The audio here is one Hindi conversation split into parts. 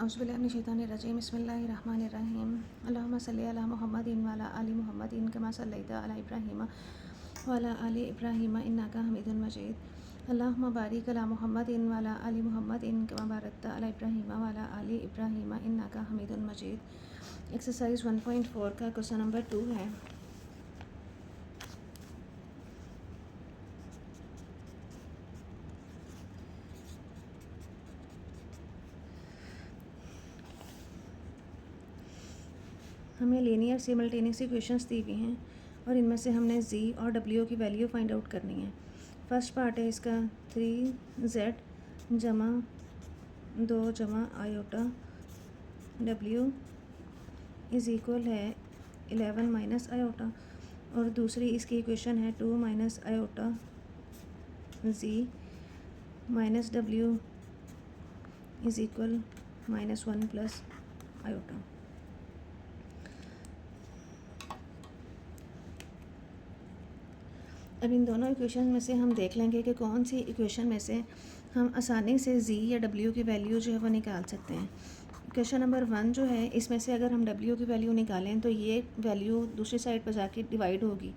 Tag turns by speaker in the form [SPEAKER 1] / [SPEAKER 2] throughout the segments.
[SPEAKER 1] औज़ुबिल्लाहिमिनश्शैतानिर्रजीम बिस्मिल्लाहिर्रहमानिर्रहीम अल्लाहुम्मा सल्लि अला मुहम्मदिन व अला आलि मुहम्मदिन कमा सल्लैता अला इब्राहीम व अला आलि इब्राहीम इन्नका हमीदुम मजीद अल्लाहुम्मा बारिक अला मुहम्मदिन व अला आलि मुहम्मदिन कमा बारकता अला इब्राहीम व अला आलि इब्राहीम इन्नका हमीदुम मजीद। एक्सरसाइज 1.4 का क्वेश्चन नंबर 2 है। हमें लीनियर सिमल्टेनियस इक्वेशंस दी हुई हैं और इनमें से हमने z और w की वैल्यू फाइंड आउट करनी है। फर्स्ट पार्ट है इसका 3z जमा 2 जमा आयोटा w इज़ इक्वल है 11 माइनस आयोटा, और दूसरी इसकी इक्वेशन है 2 minus iota z minus w is equal -1 plus iota. अब इन दोनों इक्वेशन में से हम देख लेंगे कि कौन सी इक्वेशन में से हम आसानी से z या w की वैल्यू जो है वो निकाल सकते हैं। क्वेश्चन नंबर 1 जो है, इसमें से अगर हम w की वैल्यू निकालें तो ये वैल्यू दूसरी साइड पर जाके डिवाइड होगी।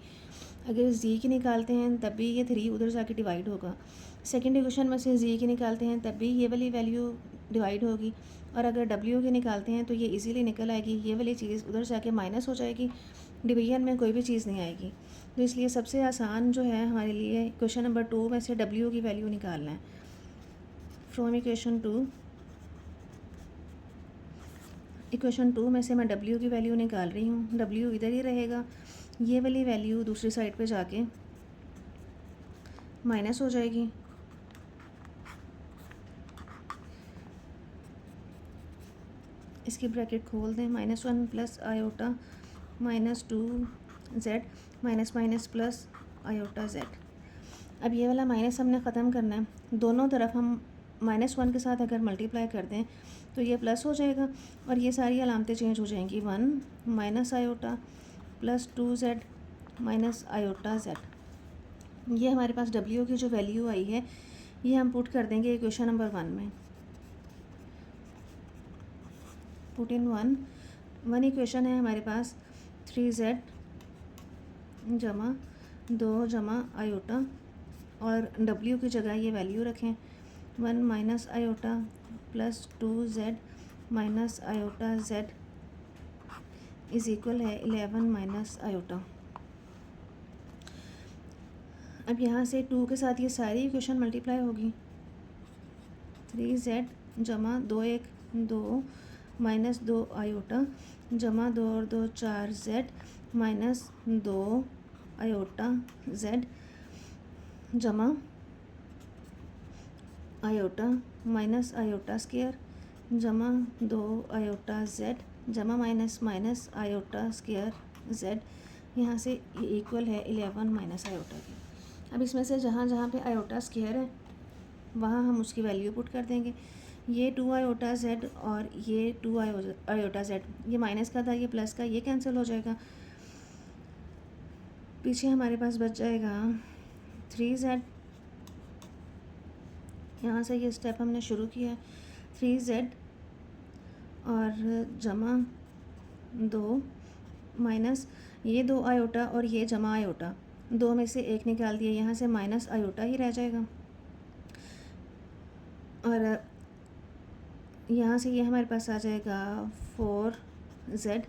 [SPEAKER 1] अगर z की निकालते हैं तब भी ये 3 उधर जाके डिवाइड होगा। सेकेंड इक्वेशन में से z की निकालते हैं तब भी ये वाली वैल्यू डिवाइड होगी, और अगर w की निकालते हैं तो ये इजीली निकल आएगी। ये वाली चीज़ उधर जाके माइनस हो जाएगी, डिवीजन में कोई भी चीज़ नहीं आएगी। तो इसलिए सबसे आसान जो है हमारे लिए क्वेश्चन नंबर 2 में से w की वैल्यू निकालना है। फ्रॉम इक्वेशन 2 में से मैं w की वैल्यू निकाल रही हूँ। w इधर ही रहेगा, ये वाली वैल्यू दूसरी साइड पे जाके माइनस हो जाएगी। इसकी ब्रैकेट खोल दें, -1 plus iota -2z minus minus plus iota z। अब ये वाला माइनस हमने ख़त्म करना है। दोनों तरफ हम -1 के साथ अगर मल्टीप्लाई कर दें तो ये प्लस हो जाएगा और ये सारी अलामतें चेंज हो जाएंगी। 1 minus iota plus 2z minus iota z। ये हमारे पास w की जो वैल्यू आई है ये हम पुट कर देंगे इक्वेशन नंबर 1 में। पुट इन 1 इक्वेशन है हमारे पास 3z जमा 2 जमा आयोटा, और w की जगह ये वैल्यू रखें 1 minus iota plus 2z minus iota z is equal है 11 माइनस आयोटा। अब यहाँ से 2 के साथ ये सारी इक्वेशन मल्टीप्लाई होगी। 3z जमा 2 1 2 माइनस 2 आयोटा जमा 2 और 2 4z माइनस 2 आयोटा z जमा आयोटा माइनस आयोटा स्क्वायर जमा 2 आयोटा z जमा minus minus iota square z। यहाँ से ये इक्वल है 11 माइनस आयोटा की। अब इसमें से जहाँ जहाँ पे आयोटा स्क्वायर है वहाँ हम उसकी वैल्यू पुट कर देंगे। ये 2 आयोटा z और ये 2 आयोटा z, ये माइनस का था ये प्लस का, ये कैंसिल हो जाएगा। पीछे हमारे पास बच जाएगा 3z। यहाँ से ये स्टेप हमने शुरू किया 3z और जमा 2 माइनस ये 2 आयोटा और ये जमा आयोटा, 2 में से एक निकाल दिया, यहाँ से माइनस आयोटा ही रह जाएगा। और यहाँ से ये हमारे पास आ जाएगा 4z।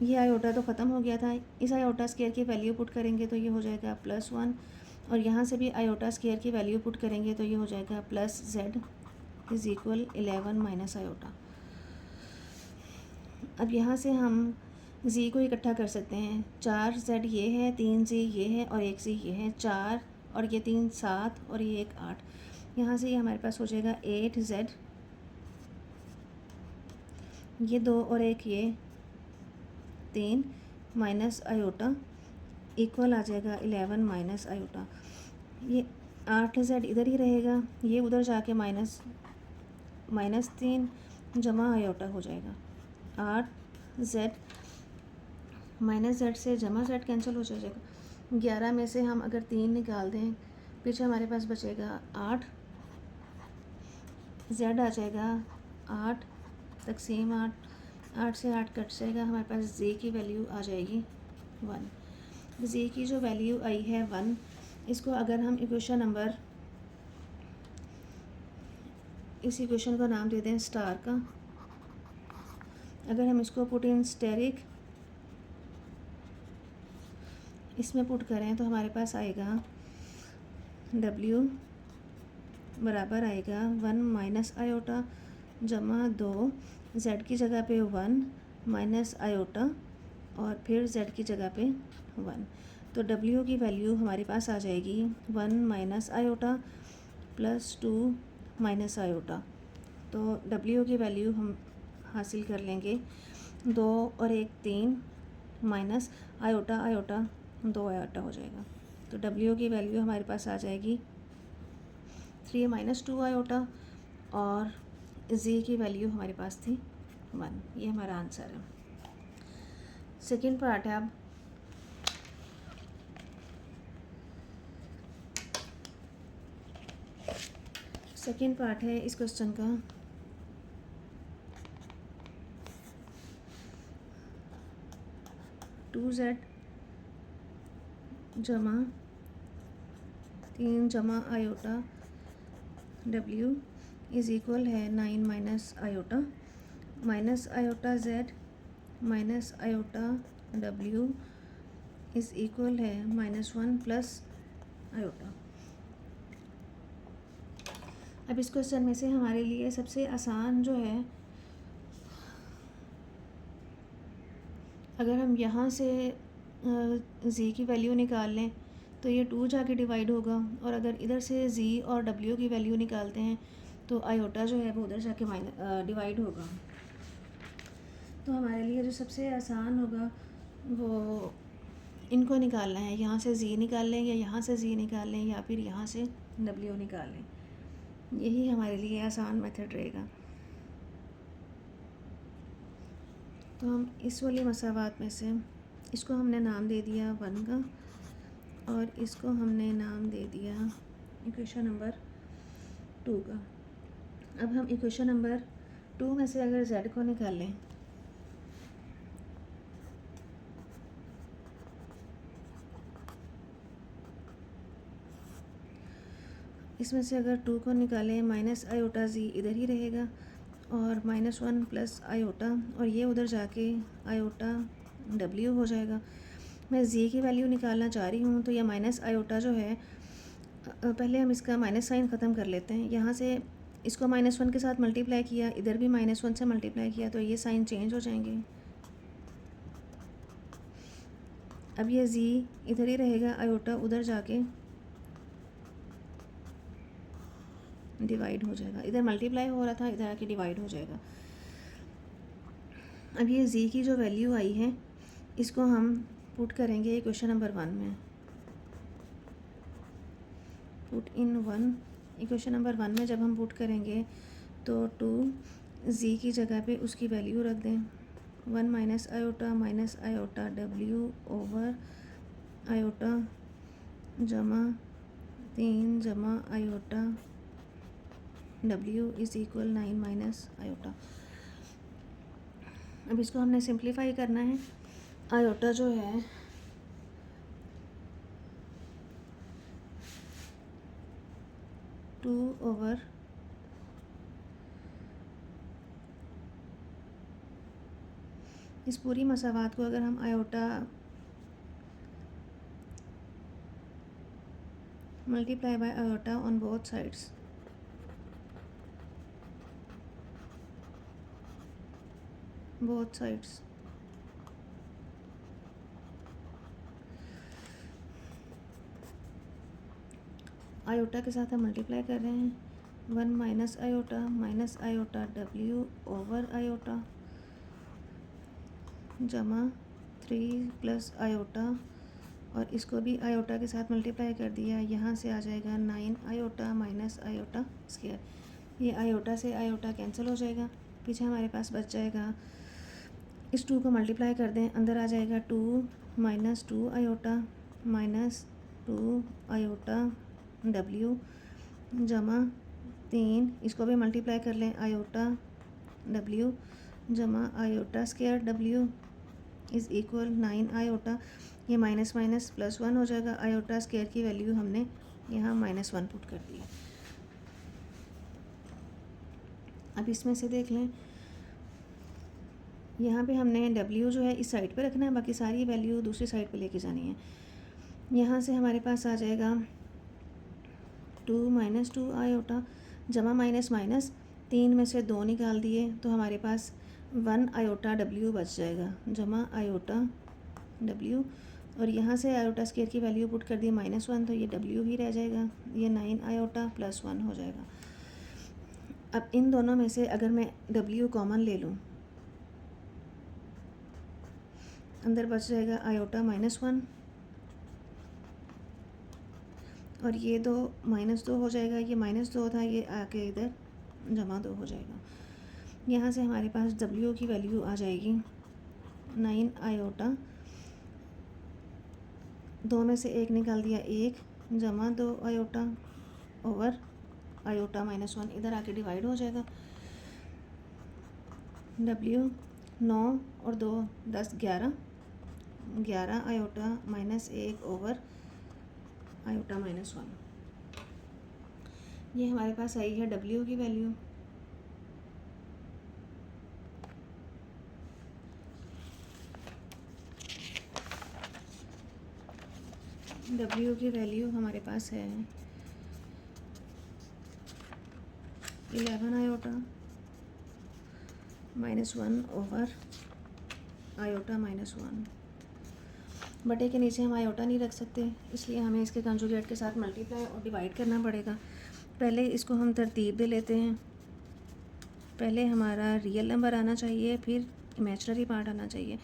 [SPEAKER 1] ये आयोटा तो ख़त्म हो गया था, इस आयोटा स्क्वायर की वैल्यू पुट करेंगे तो ये हो जाएगा +1, और यहाँ से भी आयोटा स्क्वायर की वैल्यू पुट करेंगे तो ये हो जाएगा plus z is equal 11 minus iota. अब यहाँ से हम z को इकट्ठा कर सकते हैं। 4z ये है, 3z ये है और 1z ये है। 4 और ये 3 7 और ये 1 8। यहाँ से ये हमारे पास हो जाएगा 8z, ये 2 और 1 ये 3 माइनस आयोटा इक्वल आ जाएगा 11 माइनस आयोटा। ये 8z इधर ही रहेगा, ये उधर जाके -3 जमा आयोटा हो जाएगा। 8z माइनस z से जमा z कैंसिल हो जाएगा। 11 में से हम अगर 3 निकाल दें पीछे हमारे पास बचेगा 8, z आ जाएगा 8 तकसीम 8, 8 से 8 कट जाएगा, हमारे पास z की वैल्यू आ जाएगी 1। z की जो वैल्यू आई है 1, इसको अगर हम इक्वेशन नंबर, इस इक्वेशन का नाम दे दें स्टार का, अगर हम इसको पुट इन स्टेरिक इसमें पुट करें तो हमारे पास आएगा w बराबर आएगा 1 माइनस आयोटा जमा 2, z की जगह पे 1 माइनस आयोटा और फिर z की जगह पे 1। तो w की वैल्यू हमारे पास आ जाएगी 1 minus iota plus 2 minus iota. तो w की वैल्यू हम हासिल कर लेंगे 2 और 1 3 माइनस आयोटा, आयोटा 2 आयोटा हो जाएगा। तो w की वैल्यू हमारे पास आ जाएगी 3 माइनस 2 आयोटा और z की वैल्यू हमारे पास थी 1। ये हमारा आंसर है। सेकंड पार्ट है अब सेकंड पार्ट है इस क्वेश्चन का। 2z जमा 3 जमा आयोटा w इज़ इक्वल है 9 minus iota, minus iota z minus iota w is equal है -1 प्लस आयोटा। अब इस क्वेश्चन में से हमारे लिए सबसे आसान जो है, अगर हम यहाँ से z की वैल्यू निकाल लें तो ये 2 जाके डिवाइड होगा, और अगर इधर से z और w की वैल्यू निकालते हैं तो आयोटा जो है वो उधर जाके डिवाइड होगा। तो हमारे लिए जो सबसे आसान होगा वो इनको निकालना है, यहाँ से z निकाल लें या यहाँ से z निकाल लें या फिर यहाँ से w निकाल लें, यही हमारे लिए आसान मेथड रहेगा। तो हम इस वाली मसावात में से इसको हमने नाम दे दिया 1 का, और इसको हमने नाम दे दिया इक्वेशन नंबर 2 का। अब हम इक्वेशन नंबर 2 में से अगर z को निकाल लें इसमें से अगर 2 को निकालें, माइनस आयोटा z इधर ही रहेगा और -1 प्लस आयोटा, और ये उधर जाके आयोटा w हो जाएगा। मैं z की वैल्यू निकालना चाह रही हूँ, तो यह माइनस आयोटा जो है, पहले हम इसका माइनस साइन ख़त्म कर लेते हैं। यहाँ से इसको -1 के साथ मल्टीप्लाई किया, इधर भी -1 से मल्टीप्लाई किया, तो ये साइन चेंज हो जाएंगे। अब ये z इधर ही रहेगा, आयोटा उधर जाके डिवाइड हो जाएगा, इधर मल्टीप्लाई हो रहा था इधर आके डिवाइड हो जाएगा। अब ये z की जो वैल्यू आई है इसको हम पुट करेंगे इक्वेशन नंबर 1 में, पुट इन 1। इक्वेशन नंबर 1 में जब हम पुट करेंगे तो 2 z की जगह पे उसकी वैल्यू रख दें, 1 minus iota w over iota जमा 3 जमा iota w is equal 9 minus iota. अब इसको हमने सिंप्लीफाई करना है। आयोटा जो है टू ओवर इस पूरी मसावात को अगर हम iota multiply by iota on both sides, iota के साथ हम मल्टीप्लाई कर रहे हैं, 1 minus iota w over iota जमा 3 प्लस आयोटा, और इसको भी आयोटा के साथ मल्टीप्लाई कर दिया, यहाँ से आ जाएगा 9 आयोटा माइनस आयोटा स्क्वायर। ये आयोटा से आयोटा कैंसिल हो जाएगा, पीछे हमारे पास बच जाएगा, इस 2 को मल्टीप्लाई कर दें, अंदर आ जाएगा 2 minus 2 iota minus 2 iota w जमा 3, इसको भी मल्टीप्लाई कर लें, आयोटा डब्ल्यू जमा iota square W is equal 9 iota, ये माइनस माइनस प्लस 1 हो जाएगा। आयोटा स्क्वायर की वैल्यू हमने यहाँ -1 पुट कर दी है। अब इसमें से देख लें, यहाँ पे हमने डब्ल्यू जो है इस साइड पे रखना है, बाकी सारी वैल्यू दूसरी साइड पे लेके जानी है। यहाँ से हमारे पास आ जाएगा 2 - 2 आयोटा जमा माइनस माइनस, 3 में से 2 निकाल दिए तो हमारे पास 1 आयोटा डब्ल्यू बच जाएगा, जमा आयोटा डब्ल्यू, और यहाँ से आयोटा स्क्वायर की वैल्यू पुट कर दी -1, तो ये डब्ल्यू ही रह जाएगा, ये 9 आयोटा प्लस 1 हो जाएगा। अब इन दोनों में से अगर मैं डब्ल्यू कॉमन ले लूँ, अंदर बच जाएगा आयोटा -1, और ये 2 -2 हो जाएगा, ये -2 था, ये आके इधर जमा 2 हो जाएगा। यहाँ से हमारे पास डब्ल्यू की वैल्यू आ जाएगी 9 आयोटा, 2 में से 1 निकाल दिया 1, जमा 2 आयोटा ओवर आयोटा -1, इधर आके डिवाइड हो जाएगा। डब्ल्यू 9 और 2 10 11 आयोटा -1 ओवर आयोटा -1, ये हमारे पास आई है डब्ल्यू की वैल्यू। डब्ल्यू की वैल्यू हमारे पास है 11 आयोटा -1 ओवर आयोटा -1। बटे के नीचे हम आयोटा नहीं रख सकते, इसलिए हमें इसके कंजुगेट के साथ मल्टीप्लाई और डिवाइड करना पड़ेगा। पहले इसको हम तरतीब दे लेते हैं, पहले हमारा रियल नंबर आना चाहिए, फिर इमेजिनरी पार्ट आना चाहिए।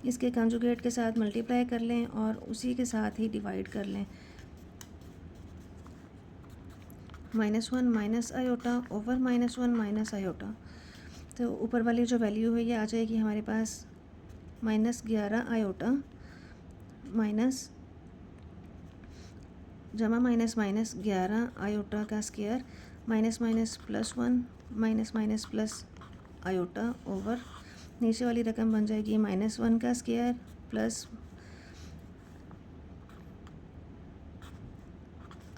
[SPEAKER 1] इसके कंजुगेट के साथ मल्टीप्लाई कर लें और उसी के साथ ही डिवाइड कर लें। -1 minus iota over -1 minus iota, तो ऊपर वाली जो वैल्यू है ये आ जाएगी हमारे पास -11 आयोटा माइनस जमा माइनस माइनस 11 आयोटा का square, minus minus plus 1 minus minus plus iota over नीचे वाली रकम बन जाएगी -1 का स्क्वायर प्लस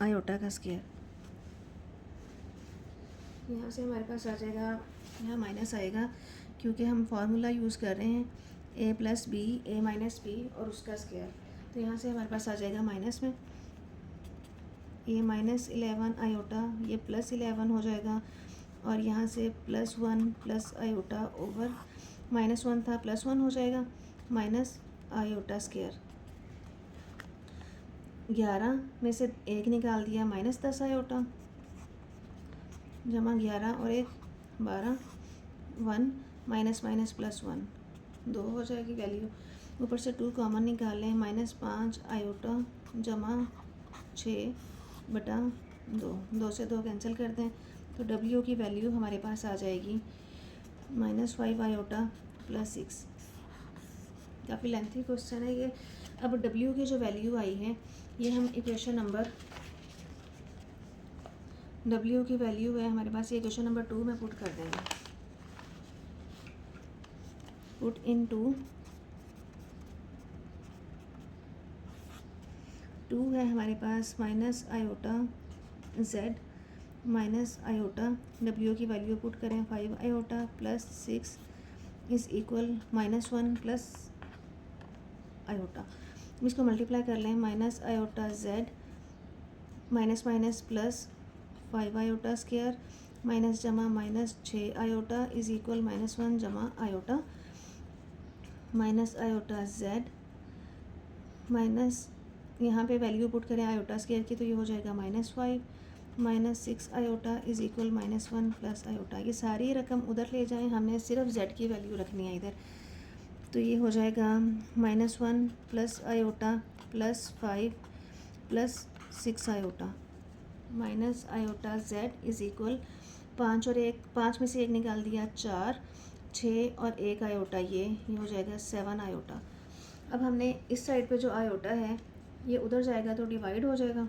[SPEAKER 1] आयोटा का स्क्वायर। यहाँ से हमारे पास आ जाएगा, यहाँ माइनस आएगा क्योंकि हम फार्मूला यूज़ कर रहे हैं a plus B a minus B और उसका स्क्वायर, तो यहाँ से हमारे पास आ जाएगा माइनस में a -11 आयोटा, ये +11 हो जाएगा, और यहाँ से +1 प्लस आयोटा ओवर -1 था +1 हो जाएगा, माइनस आयोटा स्क्वायर। 11 में से 1 निकाल दिया -10 आयोटा, जमा 11 और 1 12, 1 माइनस माइनस प्लस 1 2 हो जाएगी वैल्यू। ऊपर से 2 कॉमन निकाल लें, -5 आयोटा जमा 6 बटा 2, 2 से 2 कैंसिल कर दें, तो डब्ल्यू की वैल्यू हमारे पास आ जाएगी -5 आयोटा प्लस 6। काफ़ी लेंथी क्वेश्चन है ये। अब डब्ल्यू की जो वैल्यू आई है ये हम इक्वेशन नंबर, डब्ल्यू की वैल्यू है हमारे पास, ये इक्वेशन नंबर 2 में पुट कर देंगे। पुट इन 2 है हमारे पास minus iota z minus iota, W की वैल्यू पुट करें 5 iota plus 6 is equal -1 plus iota. इसको मल्टीप्लाई कर लें, minus iota z minus minus plus 5 iota square minus जमा माइनस 6 आयोटा इज़ इक्वल -1 जमा iota minus iota z minus, यहाँ पे वैल्यू पुट करें आयोटा स्क्वायर की, तो ये हो जाएगा -5 minus 6 iota is equal -1 plus iota. ये सारी रकम उधर ले जाएं, हमने सिर्फ z की वैल्यू रखनी है इधर, तो ये हो जाएगा -1 plus iota plus 5 plus 6 iota minus iota z is equal 5 और 1, 5 में से 1 निकाल दिया 4, 6 और 1 आयोटा, ये हो जाएगा 7 आयोटा। अब हमने इस साइड पे जो आयोटा है ये उधर जाएगा तो डिवाइड हो जाएगा,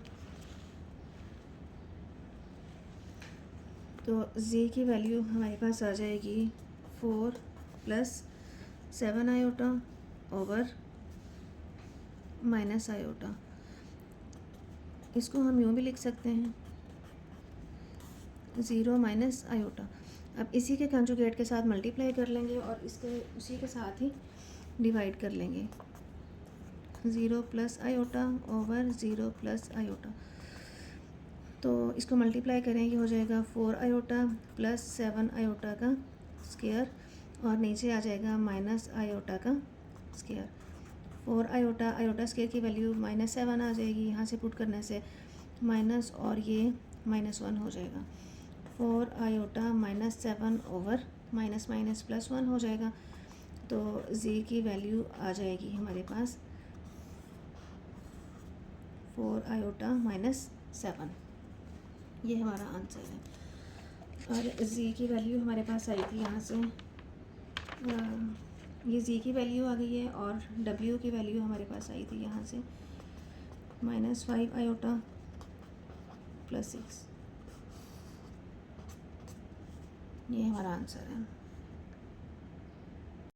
[SPEAKER 1] तो z की वैल्यू हमारे पास आ जाएगी 4 plus 7 iota over minus iota. इसको हम यूँ भी लिख सकते हैं 0 माइनस आयोटा। अब इसी के कंजुगेट के साथ मल्टीप्लाई कर लेंगे और इसके उसी के साथ ही डिवाइड कर लेंगे। 0 plus iota over 0 plus iota. तो इसको मल्टीप्लाई करें, ये हो जाएगा 4 आयोटा प्लस 7 आयोटा का स्क्वायर और नीचे आ जाएगा माइनस आयोटा का स्क्वायर। 4 आयोटा, आयोटा स्क्वायर की वैल्यू -7 आ जाएगी, यहाँ से पुट करने से माइनस और ये -1 हो जाएगा। 4 iota -7 over minus minus plus 1 हो जाएगा। तो z की वैल्यू आ जाएगी हमारे पास 4 आयोटा -7। ये हमारा आंसर है। और z की वैल्यू हमारे पास आई थी यहाँ से, ये z की वैल्यू आ गई है और w की वैल्यू हमारे पास आई थी यहाँ से -5 आयोटा प्लस 6। ये हमारा आंसर है।